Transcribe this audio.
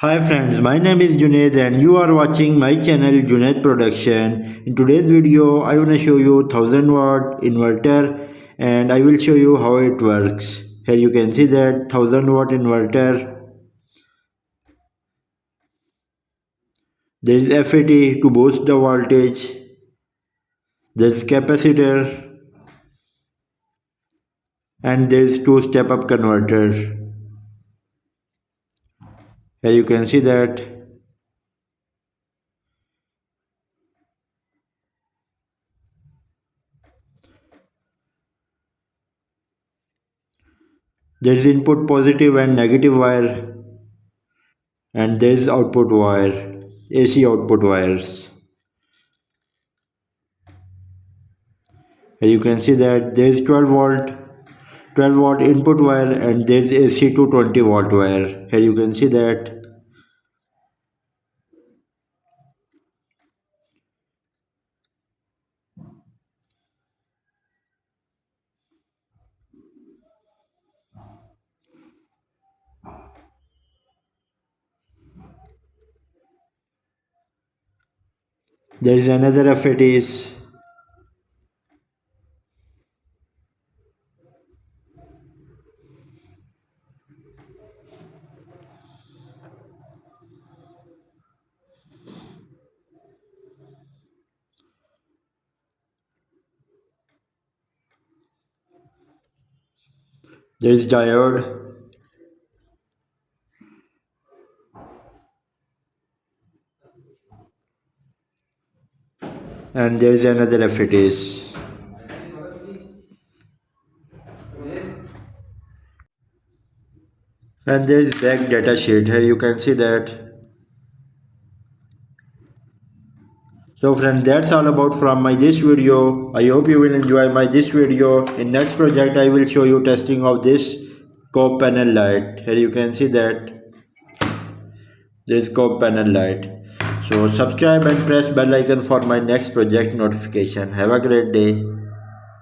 Hi friends, my name is Junaid and you are watching my channel Junaid Production. In today's video, I want to show you 1000-watt inverter and I will show you how it works. Here you can see that 1000-watt inverter. There is FAT to boost the voltage. There is capacitor and there is two step-up converter. Here you can see that. There is input positive and negative wire and there is output wire, AC output wires. Here you can see that there is 12 volt input wire and there is AC to 20-watt wire. Here you can see that. There is another FATs there is diode and there is another FATs. And there is back data sheet. Here you can see that. So friends, that's all about from my this video. I hope you will enjoy my this video. In next project I will show you testing of this cope panel light. Here you can see that this cope panel light. So subscribe and press bell icon for my next project notification. Have a great day.